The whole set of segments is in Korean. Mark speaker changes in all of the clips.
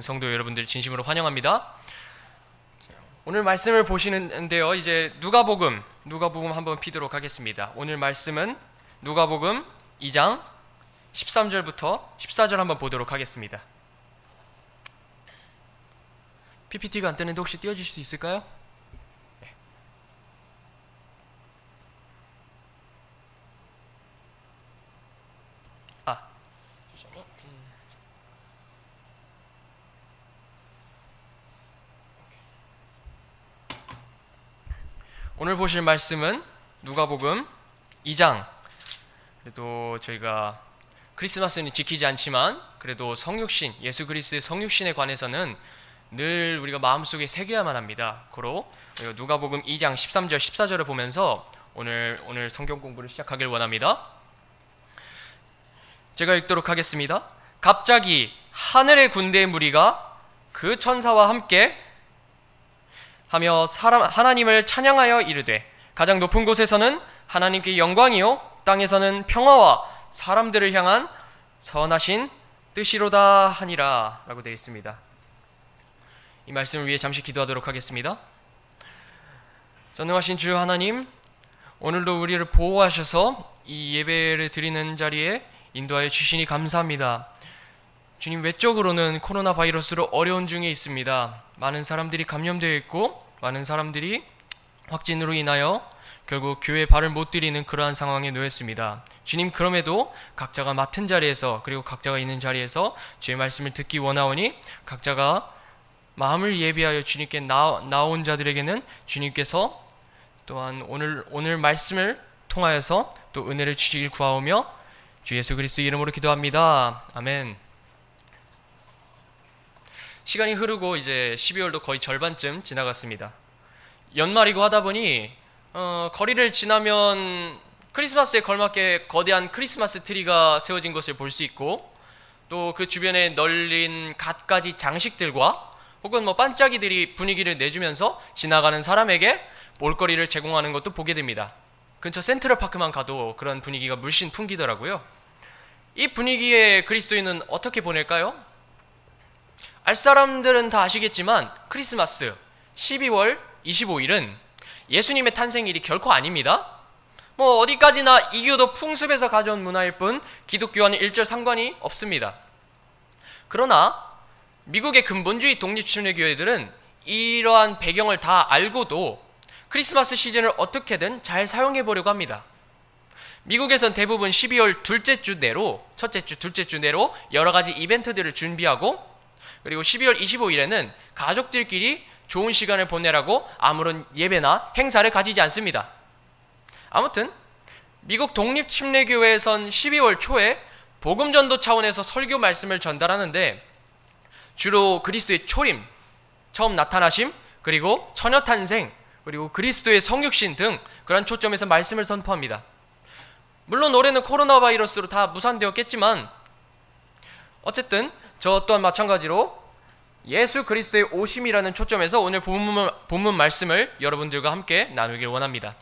Speaker 1: 성도 여러분들 진심으로 환영합니다. 오늘 말씀을 보시는데요. 이제 누가복음 한번 피도록 하겠습니다. 오늘 말씀은 누가복음 2장 13절부터 14절 한번 보도록 하겠습니다. PPT가 안 뜨는데 혹시 띄워주실 수 있을까요? 네. 오늘 보실 말씀은 누가복음 2장. 그래도 저희가 크리스마스는 지키지 않지만 그래도 성육신, 예수 그리스도의 성육신에 관해서는 늘 우리가 마음속에 새겨야만 합니다. 고로 누가복음 2장 13절 14절을 보면서 오늘 성경 공부를 시작하길 원합니다. 제가 읽도록 하겠습니다. 갑자기 하늘의 군대의 무리가 그 천사와 함께 하며 하나님을 찬양하여 이르되 가장 높은 곳에서는 하나님께 영광이요 땅에서는 평화와 사람들을 향한 선하신 뜻이로다 하니라 라고 되어 있습니다. 이 말씀을 위해 잠시 기도하도록 하겠습니다. 전능하신 주 하나님, 오늘도 우리를 보호하셔서 이 예배를 드리는 자리에 인도하여 주시니 감사합니다. 주님, 외적으로는 코로나 바이러스로 어려운 중에 있습니다. 많은 사람들이 감염되어 있고 많은 사람들이 확진으로 인하여 결국 교회에 발을 못 들이는 그러한 상황에 놓였습니다. 주님, 그럼에도 각자가 맡은 자리에서 그리고 각자가 있는 자리에서 주의 말씀을 듣기 원하오니 각자가 마음을 예비하여 주님께 나온 자들에게는 주님께서 또한 오늘 말씀을 통하여서 또 은혜를 주시길 구하오며 주 예수 그리스도 이름으로 기도합니다. 아멘. 시간이 흐르고 이제 12월도 거의 절반쯤 지나갔습니다. 연말이고 하다 보니 거리를 지나면 크리스마스에 걸맞게 거대한 크리스마스 트리가 세워진 것을 볼 수 있고 또 그 주변에 널린 갖가지 장식들과 혹은 반짝이들이 분위기를 내주면서 지나가는 사람에게 볼거리를 제공하는 것도 보게 됩니다. 근처 센트럴파크만 가도 그런 분위기가 물씬 풍기더라고요. 이 분위기에 그리스도인은 어떻게 보낼까요? 알 사람들은 다 아시겠지만 크리스마스 12월 25일은 예수님의 탄생일이 결코 아닙니다. 어디까지나 이교도 풍습에서 가져온 문화일 뿐 기독교와는 일절 상관이 없습니다. 그러나 미국의 근본주의 독립침례교회들은 이러한 배경을 다 알고도 크리스마스 시즌을 어떻게든 잘 사용해 보려고 합니다. 미국에선 대부분 12월 둘째 주 내로, 첫째 주, 둘째 주 내로 여러 가지 이벤트들을 준비하고 그리고 12월 25일에는 가족들끼리 좋은 시간을 보내라고 아무런 예배나 행사를 가지지 않습니다. 아무튼 미국 독립침례교회에선 12월 초에 복음전도 차원에서 설교 말씀을 전달하는데 주로 그리스도의 초림, 처음 나타나심, 그리고 처녀탄생, 그리고 그리스도의 성육신 등 그런 초점에서 말씀을 선포합니다. 물론 올해는 코로나 바이러스로 다 무산되었겠지만 어쨌든 저 또한 마찬가지로 예수 그리스도의 오심이라는 초점에서 오늘 본문 말씀을 여러분들과 함께 나누길 원합니다.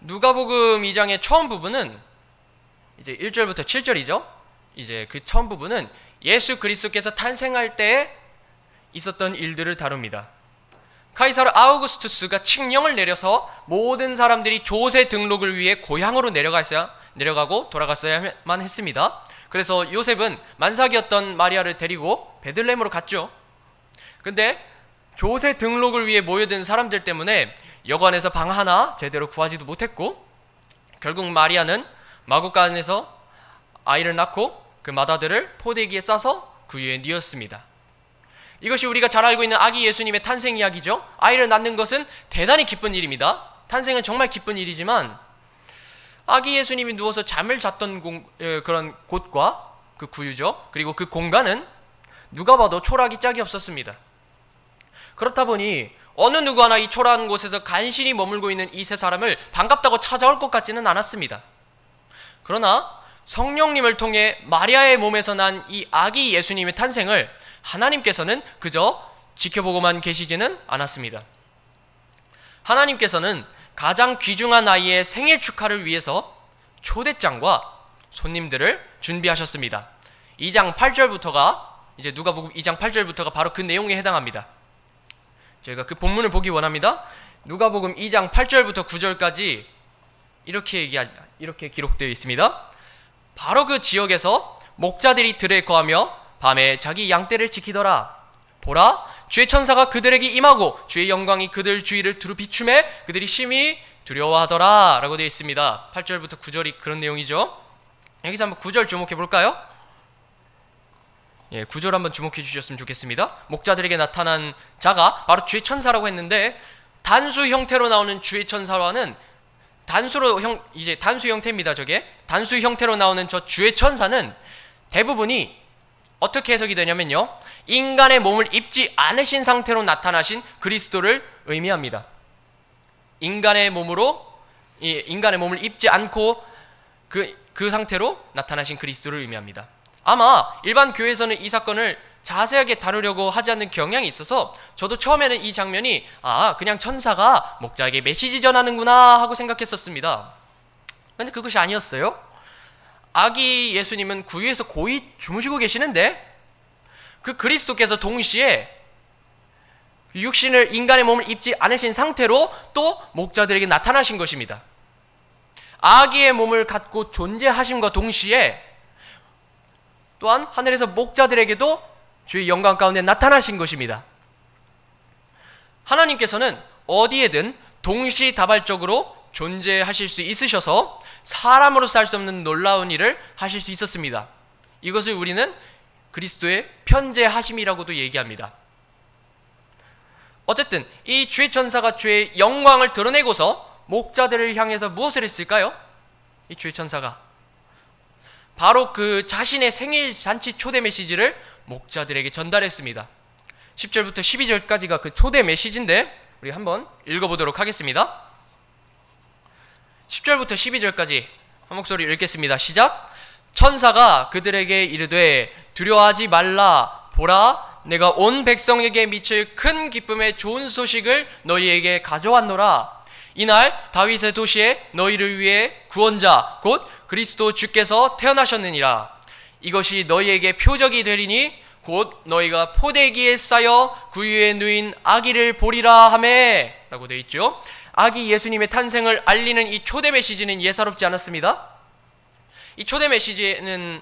Speaker 1: 누가복음 2장의 처음 부분은 이제 1절부터 7절이죠. 이제 그 처음 부분은 예수 그리스도께서 탄생할 때에 있었던 일들을 다룹니다. 카이사르 아우구스투스가 칙령을 내려서 모든 사람들이 조세 등록을 위해 고향으로 내려가고 돌아갔어야만 했습니다. 그래서 요셉은 만삭이었던 마리아를 데리고 베들레헴으로 갔죠. 근데 조세 등록을 위해 모여든 사람들 때문에 여관에서 방 하나 제대로 구하지도 못했고 결국 마리아는 마구간에서 아이를 낳고 그 맏아들을 포대기에 싸서 그 위에 뉘었습니다. 이것이 우리가 잘 알고 있는 아기 예수님의 탄생 이야기죠. 아이를 낳는 것은 대단히 기쁜 일입니다. 탄생은 정말 기쁜 일이지만 아기 예수님이 누워서 잠을 잤던 그런 곳과 그 구유죠. 그리고 그 공간은 누가 봐도 초라하기 짝이 없었습니다. 그렇다 보니 어느 누구 하나 이 초라한 곳에서 간신히 머물고 있는 이 세 사람을 반갑다고 찾아올 것 같지는 않았습니다. 그러나 성령님을 통해 마리아의 몸에서 난 이 아기 예수님의 탄생을 하나님께서는 그저 지켜보고만 계시지는 않았습니다. 하나님께서는 가장 귀중한 아이의 생일 축하를 위해서 초대장과 손님들을 준비하셨습니다. 2장 8절부터가 이제 누가복음 2장 8절부터가 바로 그 내용에 해당합니다. 저희가 그 본문을 보기 원합니다. 누가복음 2장 8절부터 9절까지 이렇게 기록되어 있습니다. 바로 그 지역에서 목자들이 들에 거하며 밤에 자기 양떼를 지키더라. 보라, 주의 천사가 그들에게 임하고 주의 영광이 그들 주위를 두루 비추매 그들이 심히 두려워하더라 라고 되어 있습니다. 8절부터 9절이 그런 내용이죠. 여기서 한번 9절 주목해 볼까요? 9절 한번 주목해 주셨으면 좋겠습니다. 목자들에게 나타난 자가 바로 주의 천사라고 했는데, 단수 형태로 나오는 주의 천사와는 단수 형태입니다. 저게 단수 형태로 나오는 저 주의 천사는 대부분이 어떻게 해석이 되냐면요, 인간의 몸을 입지 않으신 상태로 나타나신 그리스도를 의미합니다. 인간의 몸을 입지 않고 그 상태로 나타나신 그리스도를 의미합니다. 아마 일반 교회에서는 이 사건을 자세하게 다루려고 하지 않는 경향이 있어서 저도 처음에는 이 장면이 그냥 천사가 목자에게 메시지 전하는구나 하고 생각했었습니다. 근데 그것이 아니었어요. 아기 예수님은 구유에서 고이 주무시고 계시는데 그 그리스도께서 동시에 인간의 몸을 입지 않으신 상태로 또 목자들에게 나타나신 것입니다. 아기의 몸을 갖고 존재하심과 동시에 또한 하늘에서 목자들에게도 주의 영광 가운데 나타나신 것입니다. 하나님께서는 어디에든 동시다발적으로 존재하실 수 있으셔서 사람으로서 할 수 없는 놀라운 일을 하실 수 있었습니다. 이것을 우리는 그리스도의 편재하심이라고도 얘기합니다. 어쨌든 이 주의 천사가 주의 영광을 드러내고서 목자들을 향해서 무엇을 했을까요? 이 주의 천사가 바로 그 자신의 생일 잔치 초대 메시지를 목자들에게 전달했습니다. 10절부터 12절까지가 그 초대 메시지인데 우리 한번 읽어보도록 하겠습니다. 10절부터 12절까지 한 목소리 읽겠습니다. 시작. 천사가 그들에게 이르되 두려워하지 말라. 보라, 내가 온 백성에게 미칠 큰 기쁨의 좋은 소식을 너희에게 가져왔노라. 이날 다윗의 도시에 너희를 위해 구원자 곧 그리스도 주께서 태어나셨느니라. 이것이 너희에게 표적이 되리니 곧 너희가 포대기에 쌓여 구유에 누인 아기를 보리라 하매 라고 되어 있죠. 아기 예수님의 탄생을 알리는 이 초대 메시지는 예사롭지 않았습니다. 이 초대 메시지는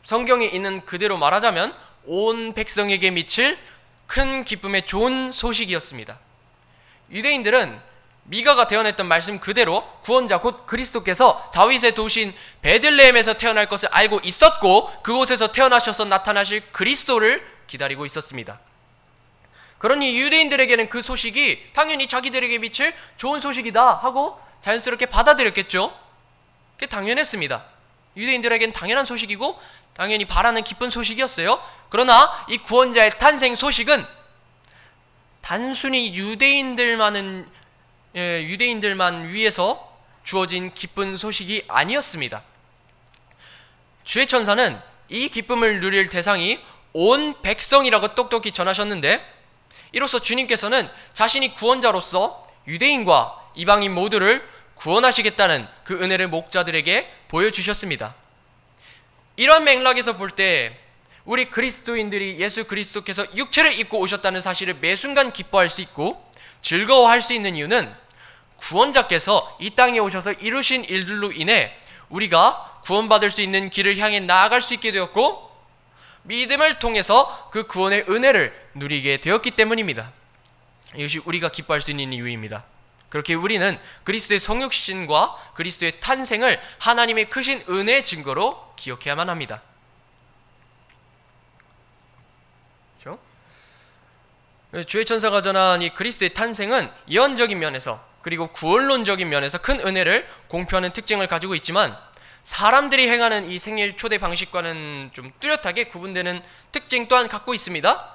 Speaker 1: 성경에 있는 그대로 말하자면 온 백성에게 미칠 큰 기쁨의 좋은 소식이었습니다. 유대인들은 미가가 대언했던 말씀 그대로 구원자 곧 그리스도께서 다윗의 도시인 베들레헴에서 태어날 것을 알고 있었고 그곳에서 태어나셔서 나타나실 그리스도를 기다리고 있었습니다. 그러니 유대인들에게는 그 소식이 당연히 자기들에게 미칠 좋은 소식이다 하고 자연스럽게 받아들였겠죠. 그게 당연했습니다. 유대인들에게는 당연한 소식이고 당연히 바라는 기쁜 소식이었어요. 그러나 이 구원자의 탄생 소식은 단순히 유대인들만 위해서 주어진 기쁜 소식이 아니었습니다. 주의 천사는 이 기쁨을 누릴 대상이 온 백성이라고 똑똑히 전하셨는데, 이로써 주님께서는 자신이 구원자로서 유대인과 이방인 모두를 구원하시겠다는 그 은혜를 목자들에게 보여주셨습니다. 이런 맥락에서 볼 때 우리 그리스도인들이 예수 그리스도께서 육체를 입고 오셨다는 사실을 매순간 기뻐할 수 있고 즐거워할 수 있는 이유는 구원자께서 이 땅에 오셔서 이루신 일들로 인해 우리가 구원받을 수 있는 길을 향해 나아갈 수 있게 되었고 믿음을 통해서 그 구원의 은혜를 누리게 되었기 때문입니다. 이것이 우리가 기뻐할 수 있는 이유입니다. 그렇게 우리는 그리스도의 성육신과 그리스도의 탄생을 하나님의 크신 은혜의 증거로 기억해야만 합니다. 그렇죠? 주의 천사가 전한 이 그리스도의 탄생은 예언적인 면에서 그리고 구원론적인 면에서 큰 은혜를 공표하는 특징을 가지고 있지만 사람들이 행하는 이 생일 초대 방식과는 좀 뚜렷하게 구분되는 특징 또한 갖고 있습니다.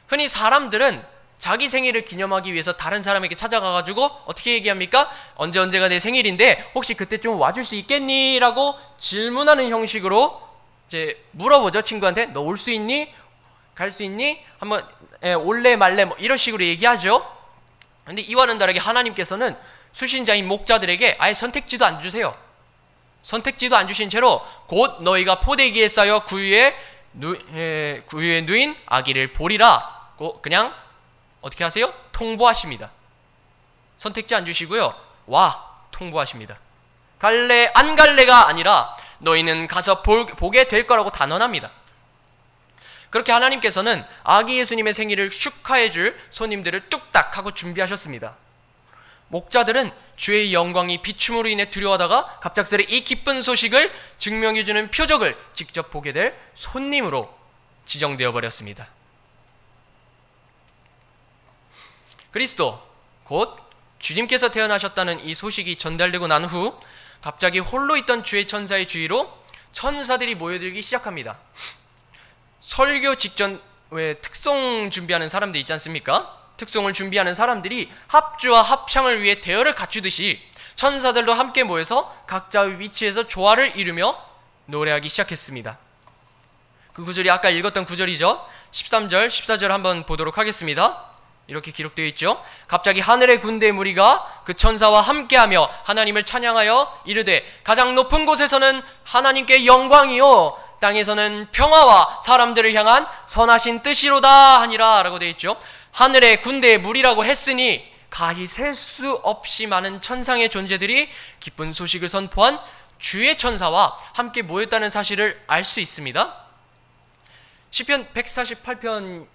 Speaker 1: 흔히 사람들은 자기 생일을 기념하기 위해서 다른 사람에게 찾아가가지고 어떻게 얘기합니까? 언제가 내 생일인데 혹시 그때 좀 와줄 수 있겠니? 라고 질문하는 형식으로 이제 물어보죠. 친구한테 너 올 수 있니? 갈 수 있니? 한번 올래 말래 뭐 이런 식으로 얘기하죠. 근데 이와는 다르게 하나님께서는 수신자인 목자들에게 아예 선택지도 안 주세요. 선택지도 안 주신 채로 곧 너희가 포대기에 쌓여 구유에 누인 아기를 보리라 그냥 어떻게 하세요? 통보하십니다. 선택지 안 주시고요, 와 통보하십니다. 갈래 안 갈래가 아니라 너희는 가서 보게 될 거라고 단언합니다. 그렇게 하나님께서는 아기 예수님의 생일을 축하해 줄 손님들을 뚝딱 하고 준비하셨습니다. 목자들은 주의 영광이 비춤으로 인해 두려워하다가 갑작스레 이 기쁜 소식을 증명해주는 표적을 직접 보게 될 손님으로 지정되어 버렸습니다. 그리스도 곧 주님께서 태어나셨다는 이 소식이 전달되고 난 후 갑자기 홀로 있던 주의 천사의 주위로 천사들이 모여들기 시작합니다. 설교 직전 왜 특송 준비하는 사람들 있지 않습니까? 특송을 준비하는 사람들이 합주와 합창을 위해 대열을 갖추듯이 천사들도 함께 모여서 각자의 위치에서 조화를 이루며 노래하기 시작했습니다. 그 구절이 아까 읽었던 구절이죠. 13절, 14절 한번 보도록 하겠습니다. 이렇게 기록되어 있죠. 갑자기 하늘의 군대 무리가 그 천사와 함께하며 하나님을 찬양하여 이르되 가장 높은 곳에서는 하나님께 영광이요 땅에서는 평화와 사람들을 향한 선하신 뜻이로다 하니라 라고 되어 있죠. 하늘의 군대의 무리라고 했으니 가히 셀 수 없이 많은 천상의 존재들이 기쁜 소식을 선포한 주의 천사와 함께 모였다는 사실을 알 수 있습니다. 시편 148편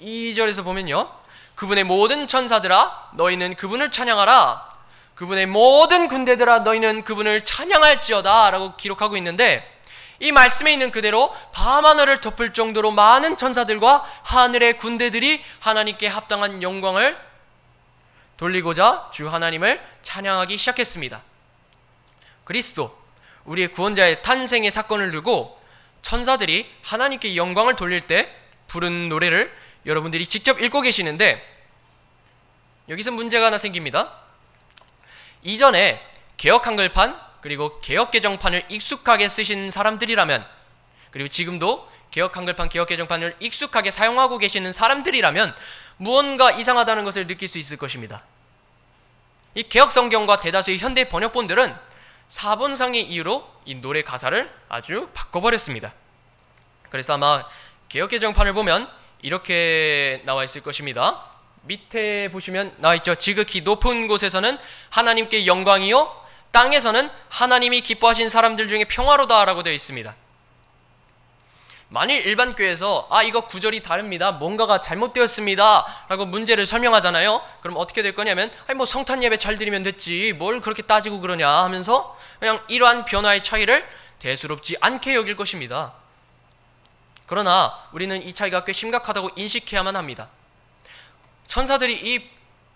Speaker 1: 2절에서 보면요, 그분의 모든 천사들아 너희는 그분을 찬양하라, 그분의 모든 군대들아 너희는 그분을 찬양할지어다 라고 기록하고 있는데, 이 말씀에 있는 그대로 밤하늘을 덮을 정도로 많은 천사들과 하늘의 군대들이 하나님께 합당한 영광을 돌리고자 주 하나님을 찬양하기 시작했습니다. 그리스도 우리의 구원자의 탄생의 사건을 두고 천사들이 하나님께 영광을 돌릴 때 부른 노래를 여러분들이 직접 읽고 계시는데, 여기서 문제가 하나 생깁니다. 이전에 개역 한글판 그리고 개역 개정판을 익숙하게 쓰신 사람들이라면, 그리고 지금도 개역 한글판, 개역 개정판을 익숙하게 사용하고 계시는 사람들이라면 무언가 이상하다는 것을 느낄 수 있을 것입니다. 이 개역 성경과 대다수의 현대 번역본들은 사본상의 이유로 이 노래 가사를 아주 바꿔버렸습니다. 그래서 아마 개역 개정판을 보면 이렇게 나와 있을 것입니다. 밑에 보시면 나와 있죠. 지극히 높은 곳에서는 하나님께 영광이요 땅에서는 하나님이 기뻐하신 사람들 중에 평화로다 라고 되어 있습니다. 만일 일반 교회에서 이거 구절이 다릅니다, 뭔가가 잘못되었습니다 라고 문제를 설명하잖아요. 그럼 어떻게 될 거냐면 뭐 성탄 예배 잘 드리면 됐지 뭘 그렇게 따지고 그러냐 하면서 그냥 이러한 변화의 차이를 대수롭지 않게 여길 것입니다. 그러나 우리는 이 차이가 꽤 심각하다고 인식해야만 합니다. 천사들이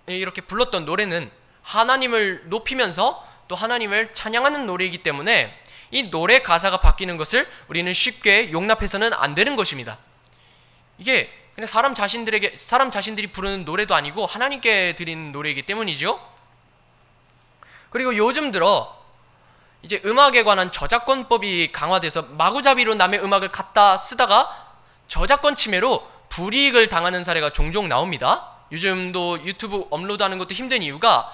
Speaker 1: 이렇게 불렀던 노래는 하나님을 높이면서 또 하나님을 찬양하는 노래이기 때문에 이 노래 가사가 바뀌는 것을 우리는 쉽게 용납해서는 안 되는 것입니다. 이게 그냥 사람 자신들이 부르는 노래도 아니고 하나님께 드리는 노래이기 때문이죠. 그리고 요즘 들어 이제 음악에 관한 저작권법이 강화돼서 마구잡이로 남의 음악을 갖다 쓰다가 저작권 침해로 불이익을 당하는 사례가 종종 나옵니다. 요즘도 유튜브 업로드하는 것도 힘든 이유가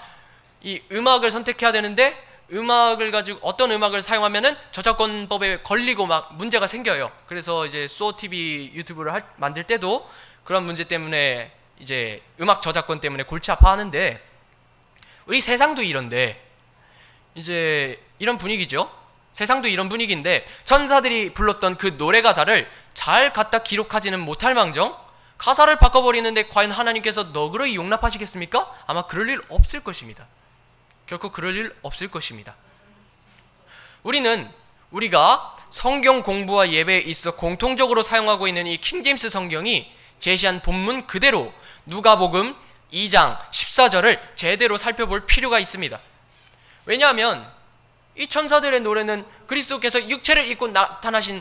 Speaker 1: 이 음악을 선택해야 되는데 음악을 가지고 어떤 음악을 사용하면은 저작권법에 걸리고 막 문제가 생겨요. 그래서 이제 소TV 유튜브를 만들 때도 그런 문제 때문에 이제 음악 저작권 때문에 골치 아파하는데, 우리 세상도 이런데 이제 이런 분위기죠. 세상도 이런 분위기인데 천사들이 불렀던 그 노래 가사를 잘 갖다 기록하지는 못할 망정 가사를 바꿔버리는데 과연 하나님께서 너그러이 용납하시겠습니까? 아마 그럴 일 없을 것입니다. 결코 그럴 일 없을 것입니다. 우리가 성경 공부와 예배에 있어 공통적으로 사용하고 있는 이 킹제임스 성경이 제시한 본문 그대로 누가복음 2장 14절을 제대로 살펴볼 필요가 있습니다. 왜냐하면 이 천사들의 노래는 그리스도께서 육체를 입고 나타나신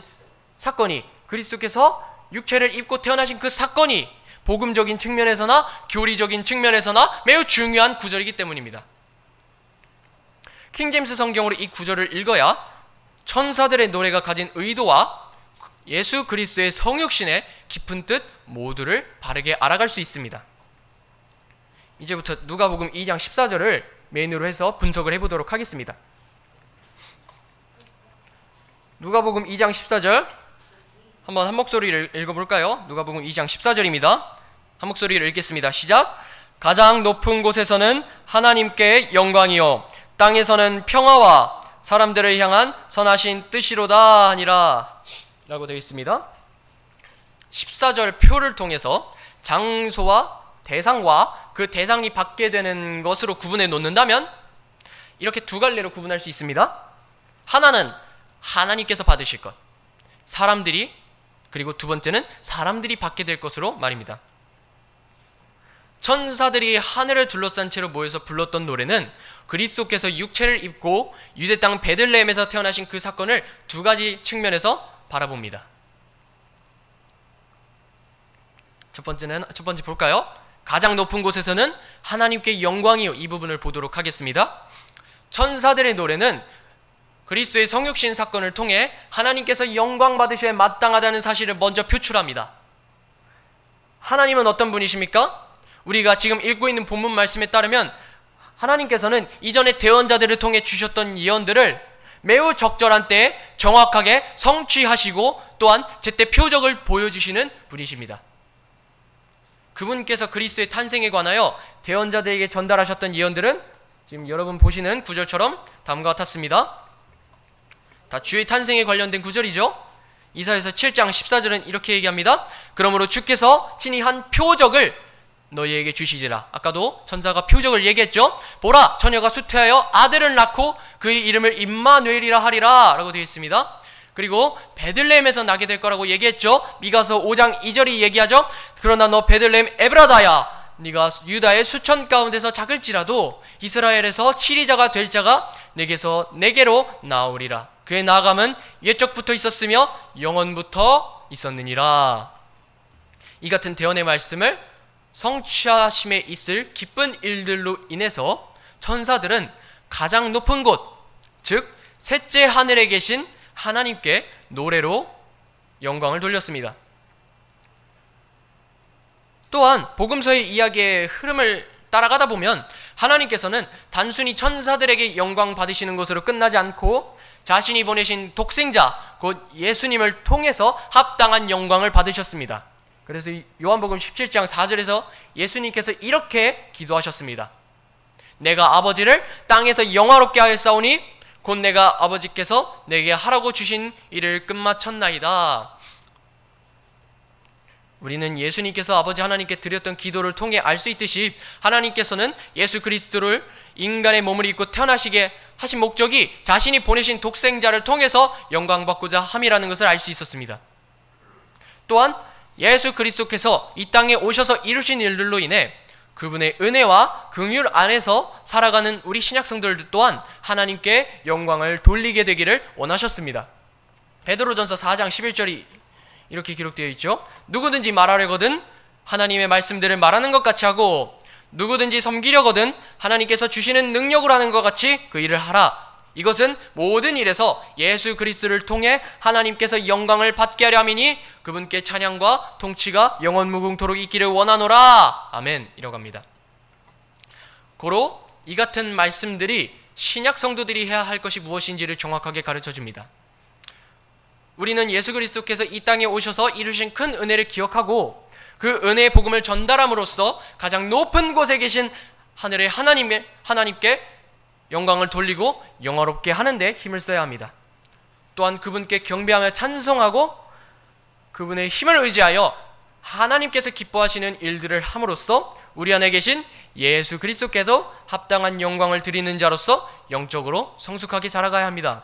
Speaker 1: 사건이, 그리스도께서 육체를 입고 태어나신 그 사건이 복음적인 측면에서나 교리적인 측면에서나 매우 중요한 구절이기 때문입니다. 킹제임스 성경으로 이 구절을 읽어야 천사들의 노래가 가진 의도와 예수 그리스도의 성육신의 깊은 뜻 모두를 바르게 알아갈 수 있습니다. 이제부터 누가복음 2장 14절을 메인으로 해서 분석을 해보도록 하겠습니다. 누가복음 2장 14절 한번 한 목소리를 읽어볼까요? 누가복음 2장 14절입니다. 한 목소리를 읽겠습니다. 시작. 가장 높은 곳에서는 하나님께 영광이요 땅에서는 평화와 사람들을 향한 선하신 뜻이로다 하니라 라고 되어 있습니다. 14절 표를 통해서 장소와 대상과 그 대상이 받게 되는 것으로 구분해 놓는다면 이렇게 두 갈래로 구분할 수 있습니다. 하나는 하나님께서 받으실 것, 사람들이, 그리고 두 번째는 사람들이 받게 될 것으로 말입니다. 천사들이 하늘을 둘러싼 채로 모여서 불렀던 노래는 그리스도께서 육체를 입고 유대 땅 베들레헴에서 태어나신 그 사건을 두 가지 측면에서 바라봅니다. 첫 번째 볼까요? 가장 높은 곳에서는 하나님께 영광이요, 이 부분을 보도록 하겠습니다. 천사들의 노래는 그리스도의 성육신 사건을 통해 하나님께서 영광 받으셔야 마땅하다는 사실을 먼저 표출합니다. 하나님은 어떤 분이십니까? 우리가 지금 읽고 있는 본문 말씀에 따르면 하나님께서는 이전에 대언자들을 통해 주셨던 예언들을 매우 적절한 때에 정확하게 성취하시고 또한 제때 표적을 보여주시는 분이십니다. 그분께서 그리스도의 탄생에 관하여 대언자들에게 전달하셨던 예언들은 지금 여러분 보시는 구절처럼 다음과 같았습니다. 다 주의 탄생에 관련된 구절이죠. 이사야서 7장 14절은 이렇게 얘기합니다. 그러므로 주께서 친히 한 표적을 너희에게 주시리라. 아까도 천사가 표적을 얘기했죠. 보라, 처녀가 수태하여 아들을 낳고 그의 이름을 임마누엘이라 하리라 라고 되어 있습니다. 그리고 베들레헴에서 나게 될 거라고 얘기했죠. 미가서 5장 2절이 얘기하죠. 그러나 너 베들레헴 에브라다야, 네가 유다의 수천 가운데서 작을지라도 이스라엘에서 치리자가 될 자가 내게로 나오리라. 그의 나아감은 옛적부터 있었으며 영원부터 있었느니라. 이 같은 대언의 말씀을 성취하심에 있을 기쁜 일들로 인해서 천사들은 가장 높은 곳, 즉 셋째 하늘에 계신 하나님께 노래로 영광을 돌렸습니다. 또한 복음서의 이야기의 흐름을 따라가다 보면 하나님께서는 단순히 천사들에게 영광 받으시는 것으로 끝나지 않고 자신이 보내신 독생자 곧 예수님을 통해서 합당한 영광을 받으셨습니다. 그래서 요한복음 17장 4절에서 예수님께서 이렇게 기도하셨습니다. 내가 아버지를 땅에서 영화롭게 하였사오니 곧 내가 아버지께서 내게 하라고 주신 일을 끝마쳤나이다. 우리는 예수님께서 아버지 하나님께 드렸던 기도를 통해 알 수 있듯이 하나님께서는 예수 그리스도를 인간의 몸을 입고 태어나시게 하신 목적이 자신이 보내신 독생자를 통해서 영광받고자 함이라는 것을 알 수 있었습니다. 또한 예수 그리스도께서 이 땅에 오셔서 이루신 일들로 인해 그분의 은혜와 긍휼 안에서 살아가는 우리 신약성도들 또한 하나님께 영광을 돌리게 되기를 원하셨습니다. 베드로전서 4장 11절이 이렇게 기록되어 있죠. 누구든지 말하려거든 하나님의 말씀들을 말하는 것 같이 하고 누구든지 섬기려거든 하나님께서 주시는 능력으로 하는 것 같이 그 일을 하라. 이것은 모든 일에서 예수 그리스도를 통해 하나님께서 영광을 받게 하려 함이니 그분께 찬양과 통치가 영원무궁토록 있기를 원하노라. 아멘. 이라고 합니다. 고로 이 같은 말씀들이 신약 성도들이 해야 할 것이 무엇인지를 정확하게 가르쳐 줍니다. 우리는 예수 그리스도께서 이 땅에 오셔서 이루신 큰 은혜를 기억하고 그 은혜의 복음을 전달함으로써 가장 높은 곳에 계신 하늘의 하나님께 영광을 돌리고 영화롭게 하는데 힘을 써야 합니다. 또한 그분께 경배하며 찬송하고 그분의 힘을 의지하여 하나님께서 기뻐하시는 일들을 함으로써 우리 안에 계신 예수 그리스도께도 합당한 영광을 드리는 자로서 영적으로 성숙하게 자라가야 합니다.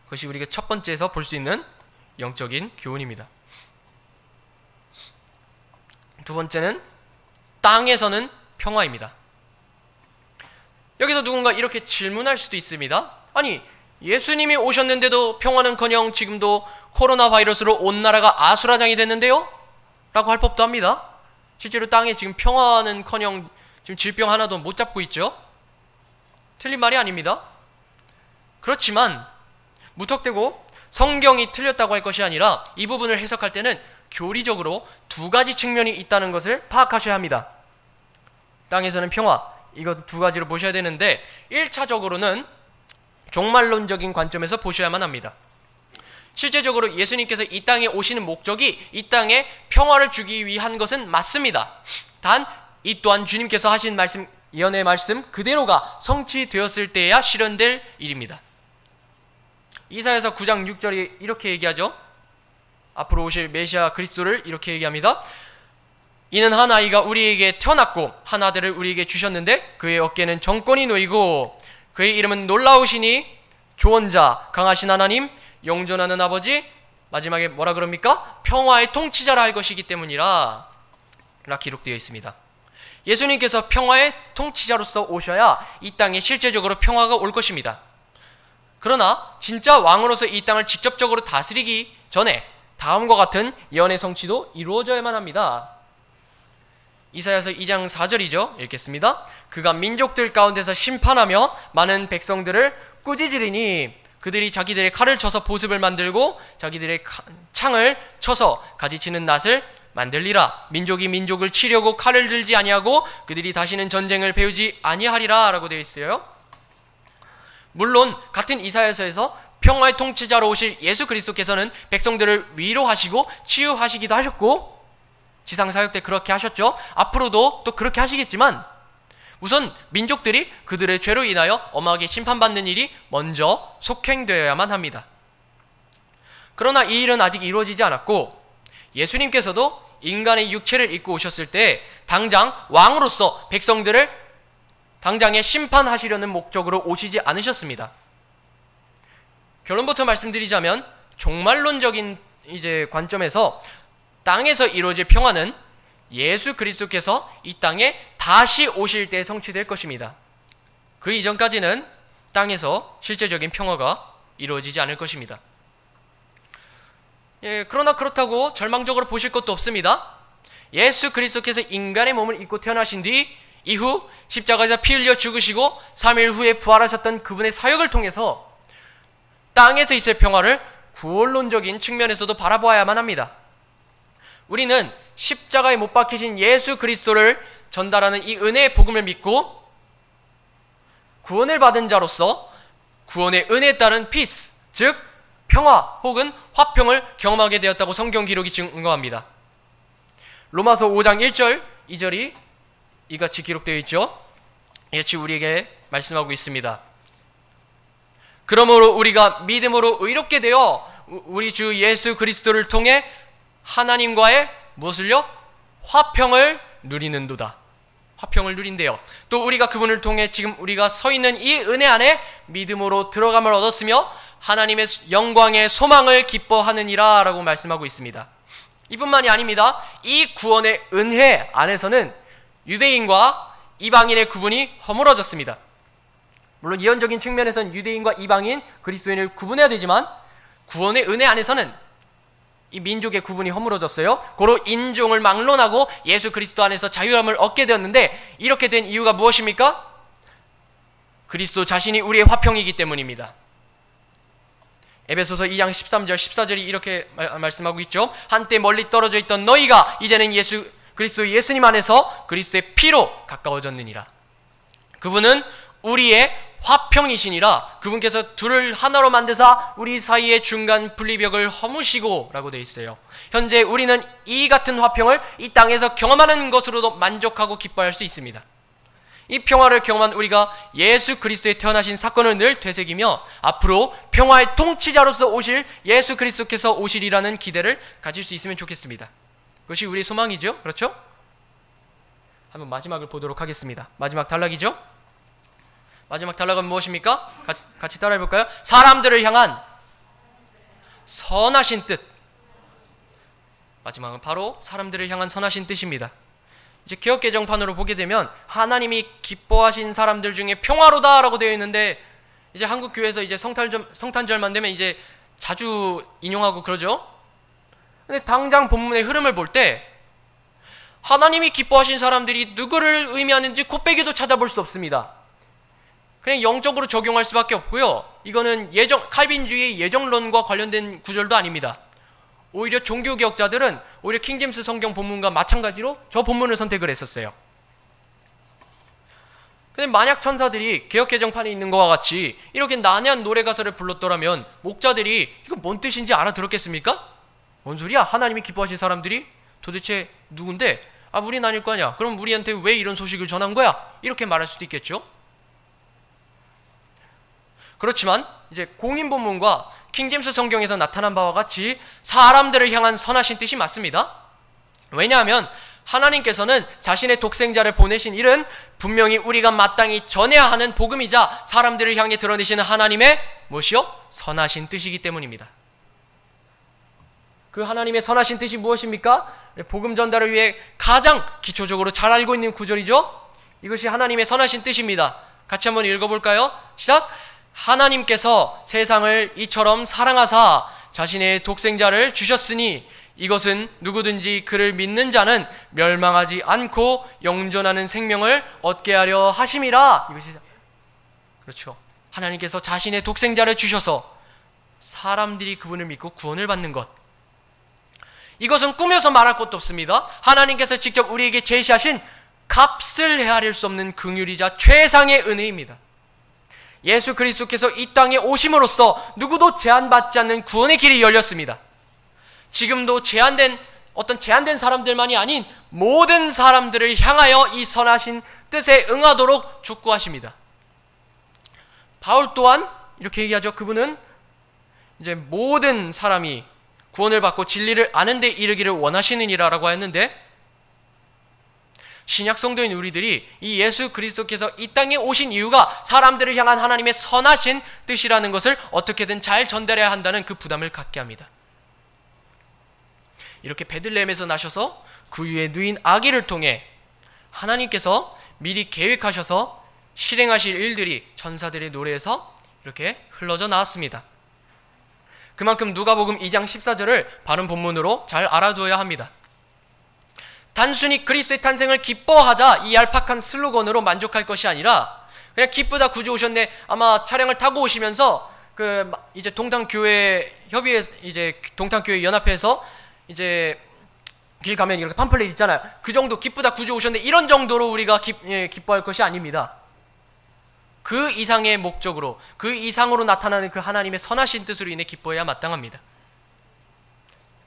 Speaker 1: 그것이 우리가 첫 번째에서 볼 수 있는 영적인 교훈입니다. 두 번째는 땅에서는 평화입니다. 여기서 누군가 이렇게 질문할 수도 있습니다. 아니, 예수님이 오셨는데도 평화는커녕 지금도 코로나 바이러스로 온 나라가 아수라장이 됐는데요? 라고 할 법도 합니다. 실제로 땅에 지금 평화는커녕 지금 질병 하나도 못 잡고 있죠? 틀린 말이 아닙니다. 그렇지만 무턱대고 성경이 틀렸다고 할 것이 아니라 이 부분을 해석할 때는 교리적으로 두 가지 측면이 있다는 것을 파악하셔야 합니다. 땅에서는 평화, 이것 두 가지로 보셔야 되는데 1차적으로는 종말론적인 관점에서 보셔야만 합니다. 실제적으로 예수님께서 이 땅에 오시는 목적이 이 땅에 평화를 주기 위한 것은 맞습니다. 단 이 또한 주님께서 하신 말씀, 예언의 말씀 그대로가 성취되었을 때야 실현될 일입니다. 이사야서 9장 6절이 이렇게 얘기하죠. 앞으로 오실 메시아 그리스도를 이렇게 얘기합니다. 이는 한 아이가 우리에게 태어났고 한 아들을 우리에게 주셨는데 그의 어깨는 정권이 놓이고 그의 이름은 놀라우시니 조언자, 강하신 하나님, 영존하는 아버지, 마지막에 뭐라 그럽니까? 평화의 통치자라 할 것이기 때문이라 라 기록되어 있습니다. 예수님께서 평화의 통치자로서 오셔야 이 땅에 실제적으로 평화가 올 것입니다. 그러나 진짜 왕으로서 이 땅을 직접적으로 다스리기 전에 다음과 같은 예언의 성취도 이루어져야만 합니다. 이사야서 2장 4절이죠. 읽겠습니다. 그가 민족들 가운데서 심판하며 많은 백성들을 꾸짖으리니 그들이 자기들의 칼을 쳐서 보습을 만들고 자기들의 창을 쳐서 가지치는 낫을 만들리라. 민족이 민족을 치려고 칼을 들지 아니하고 그들이 다시는 전쟁을 배우지 아니하리라 라고 되어 있어요. 물론 같은 이사야서에서 평화의 통치자로 오실 예수 그리스도께서는 백성들을 위로하시고 치유하시기도 하셨고 지상사역 때 그렇게 하셨죠. 앞으로도 또 그렇게 하시겠지만 우선 민족들이 그들의 죄로 인하여 엄하게 심판받는 일이 먼저 속행되어야만 합니다. 그러나 이 일은 아직 이루어지지 않았고 예수님께서도 인간의 육체를 입고 오셨을 때 당장 왕으로서 백성들을 당장에 심판하시려는 목적으로 오시지 않으셨습니다. 결론부터 말씀드리자면 종말론적인 관점에서 땅에서 이루어질 평화는 예수 그리스도께서 이 땅에 다시 오실 때 성취될 것입니다. 그 이전까지는 땅에서 실제적인 평화가 이루어지지 않을 것입니다. 그러나 그렇다고 절망적으로 보실 것도 없습니다. 예수 그리스도께서 인간의 몸을 입고 태어나신 뒤 이후 십자가에서 피 흘려 죽으시고 3일 후에 부활하셨던 그분의 사역을 통해서 땅에서 있을 평화를 구원론적인 측면에서도 바라보아야만 합니다. 우리는 십자가에 못 박히신 예수 그리스도를 전달하는 이 은혜의 복음을 믿고 구원을 받은 자로서 구원의 은혜에 따른 피스, 즉 평화 혹은 화평을 경험하게 되었다고 성경 기록이 증거합니다. 로마서 5장 1절 2절이 이같이 기록되어 있죠. 이같이 우리에게 말씀하고 있습니다. 그러므로 우리가 믿음으로 의롭게 되어 우리 주 예수 그리스도를 통해 하나님과의 무엇을요? 화평을 누리는도다. 화평을 누린대요. 또 우리가 그분을 통해 지금 우리가 서 있는 이 은혜 안에 믿음으로 들어감을 얻었으며 하나님의 영광의 소망을 기뻐하느니라 라고 말씀하고 있습니다. 이뿐만이 아닙니다. 이 구원의 은혜 안에서는 유대인과 이방인의 구분이 허물어졌습니다. 물론 예언적인 측면에서는 유대인과 이방인, 그리스도인을 구분해야 되지만 구원의 은혜 안에서는 이 민족의 구분이 허물어졌어요. 고로 인종을 막론하고 예수 그리스도 안에서 자유함을 얻게 되었는데 이렇게 된 이유가 무엇입니까? 그리스도 자신이 우리의 화평이기 때문입니다. 에베소서 2장 13절 14절이 이렇게 말씀하고 있죠. 한때 멀리 떨어져 있던 너희가 이제는 예수 그리스도 예수님 안에서 그리스도의 피로 가까워졌느니라. 그분은 우리의 화평이시니라. 그분께서 둘을 하나로 만드사 우리 사이의 중간 분리벽을 허무시고 라고 되어 있어요. 현재 우리는 이 같은 화평을 이 땅에서 경험하는 것으로도 만족하고 기뻐할 수 있습니다. 이 평화를 경험한 우리가 예수 그리스도의 태어나신 사건을 늘 되새기며 앞으로 평화의 통치자로서 오실 예수 그리스도께서 오시리라는 기대를 가질 수 있으면 좋겠습니다. 그것이 우리의 소망이죠. 그렇죠? 한번 마지막을 보도록 하겠습니다. 마지막 단락이죠. 마지막 단락은 무엇입니까? 같이 따라해 볼까요? 사람들을 향한 선하신 뜻. 마지막은 바로 사람들을 향한 선하신 뜻입니다. 이제 개역 개정판으로 보게 되면 하나님이 기뻐하신 사람들 중에 평화로다라고 되어 있는데 이제 한국 교회에서 이제 성탄절만 되면 이제 자주 인용하고 그러죠. 근데 당장 본문의 흐름을 볼 때 하나님이 기뻐하신 사람들이 누구를 의미하는지 곱빼기도 찾아볼 수 없습니다. 그냥 영적으로 적용할 수밖에 없고요. 이거는 칼빈주의 예정론과 관련된 구절도 아닙니다. 오히려 종교개혁자들은 오히려 킹제임스 성경 본문과 마찬가지로 저 본문을 선택을 했었어요. 근데 만약 천사들이 개역개정판에 있는 것과 같이 이렇게 난해한 노래 가사를 불렀더라면 목자들이 이거 뭔 뜻인지 알아들었겠습니까? 뭔 소리야? 하나님이 기뻐하신 사람들이 도대체 누군데? 우린 아닐 거 아니야. 그럼 우리한테 왜 이런 소식을 전한 거야? 이렇게 말할 수도 있겠죠. 그렇지만 이제 공인본문과 킹제임스 성경에서 나타난 바와 같이 사람들을 향한 선하신 뜻이 맞습니다. 왜냐하면 하나님께서는 자신의 독생자를 보내신 일은 분명히 우리가 마땅히 전해야 하는 복음이자 사람들을 향해 드러내시는 하나님의 무엇이요? 선하신 뜻이기 때문입니다. 그 하나님의 선하신 뜻이 무엇입니까? 복음 전달을 위해 가장 기초적으로 잘 알고 있는 구절이죠. 이것이 하나님의 선하신 뜻입니다. 같이 한번 읽어볼까요? 시작! 하나님께서 세상을 이처럼 사랑하사 자신의 독생자를 주셨으니 이것은 누구든지 그를 믿는 자는 멸망하지 않고 영존하는 생명을 얻게 하려 하심이라. 이것이 그렇죠. 하나님께서 자신의 독생자를 주셔서 사람들이 그분을 믿고 구원을 받는 것, 이것은 꾸며서 말할 것도 없습니다. 하나님께서 직접 우리에게 제시하신 값을 헤아릴 수 없는 긍휼이자 최상의 은혜입니다. 예수 그리스도께서 이 땅에 오심으로써 누구도 제한받지 않는 구원의 길이 열렸습니다. 지금도 제한된 사람들만이 아닌 모든 사람들을 향하여 이 선하신 뜻에 응하도록 촉구하십니다. 바울 또한 이렇게 얘기하죠. 그분은 이제 모든 사람이 구원을 받고 진리를 아는 데 이르기를 원하시느니라라고 했는데, 신약 성도인 우리들이 이 예수 그리스도께서 이 땅에 오신 이유가 사람들을 향한 하나님의 선하신 뜻이라는 것을 어떻게든 잘 전달해야 한다는 그 부담을 갖게 합니다. 이렇게 베들레헴에서 나셔서 구유에 누인 아기를 통해 하나님께서 미리 계획하셔서 실행하실 일들이 천사들의 노래에서 이렇게 흘러져 나왔습니다. 그만큼 누가복음 2장 14절을 바른 본문으로 잘 알아두어야 합니다. 단순히 그리스도의 탄생을 기뻐하자 이 얄팍한 슬로건으로 만족할 것이 아니라 그냥 기쁘다 구주 오셨네. 아마 차량을 타고 오시면서 이제 동탄교회 협의회, 이제 동탄교회 연합회에서 이제 길 가면 이렇게 팜플렛 있잖아요. 그 정도 기쁘다 구주 오셨네 이런 정도로 우리가 기뻐할 것이 아닙니다. 그 이상의 목적으로, 그 이상으로 나타나는 그 하나님의 선하신 뜻으로 인해 기뻐해야 마땅합니다.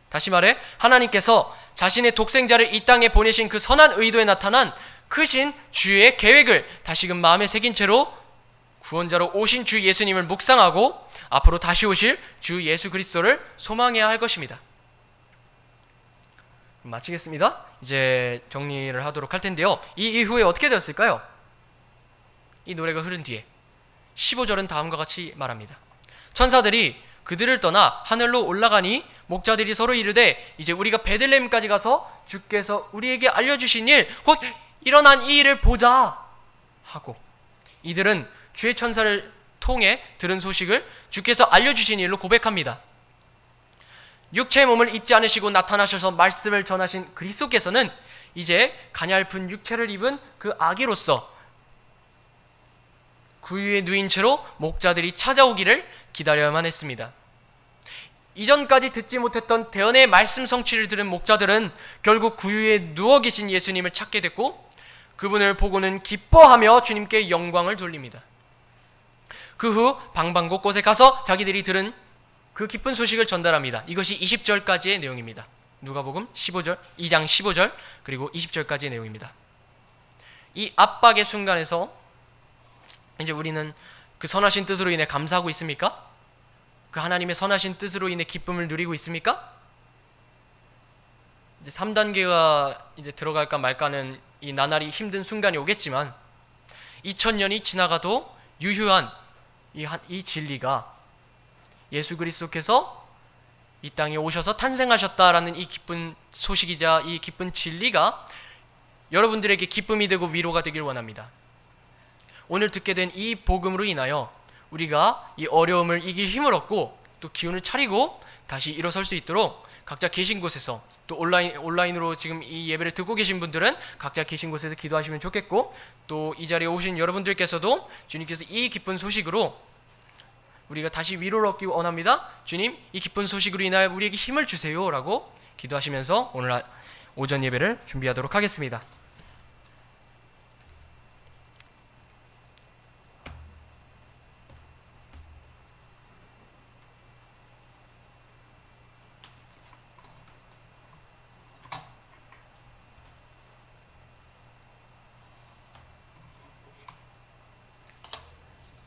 Speaker 1: 다시 말해 하나님께서 자신의 독생자를 이 땅에 보내신 그 선한 의도에 나타난 크신 주의 계획을 다시금 마음에 새긴 채로 구원자로 오신 주 예수님을 묵상하고 앞으로 다시 오실 주 예수 그리스도를 소망해야 할 것입니다. 마치겠습니다. 이제 정리를 하도록 할 텐데요. 이 이후에 어떻게 되었을까요? 이 노래가 흐른 뒤에 15절은 다음과 같이 말합니다. 천사들이 그들을 떠나 하늘로 올라가니 목자들이 서로 이르되 이제 우리가 베들레헴까지 가서 주께서 우리에게 알려주신 일 곧 일어난 이 일을 보자 하고, 이들은 주의 천사를 통해 들은 소식을 주께서 알려주신 일로 고백합니다. 육체의 몸을 입지 않으시고 나타나셔서 말씀을 전하신 그리스도께서는 이제 가냘픈 육체를 입은 그 아기로서 구유에 누인 채로 목자들이 찾아오기를 기다려야만 했습니다. 이전까지 듣지 못했던 대언의 말씀 성취를 들은 목자들은 결국 구유에 누워 계신 예수님을 찾게 됐고 그분을 보고는 기뻐하며 주님께 영광을 돌립니다. 그 후 방방곳곳에 가서 자기들이 들은 그 기쁜 소식을 전달합니다. 이것이 20절까지의 내용입니다. 누가복음 2장 15절 그리고 20절까지의 내용입니다. 이 압박의 순간에서 이제 우리는 그 선하신 뜻으로 인해 감사하고 있습니까? 그 하나님의 선하신 뜻으로 인해 기쁨을 누리고 있습니까? 이제 3단계가 이제 들어갈까 말까는 이 나날이 힘든 순간이 오겠지만 2000년이 지나가도 유효한 이 진리가 예수 그리스도께서 이 땅에 오셔서 탄생하셨다라는 이 기쁜 소식이자 이 기쁜 진리가 여러분들에게 기쁨이 되고 위로가 되길 원합니다. 오늘 듣게 된 이 복음으로 인하여 우리가 이 어려움을 이길 힘을 얻고 또 기운을 차리고 다시 일어설 수 있도록 각자 계신 곳에서 또 온라인으로 지금 이 예배를 듣고 계신 분들은 각자 계신 곳에서 기도하시면 좋겠고 또 이 자리에 오신 여러분들께서도 주님께서 이 기쁜 소식으로 우리가 다시 위로를 얻기 원합니다. 주님, 이 기쁜 소식으로 인하여 우리에게 힘을 주세요 라고 기도하시면서 오늘 오전 예배를 준비하도록 하겠습니다.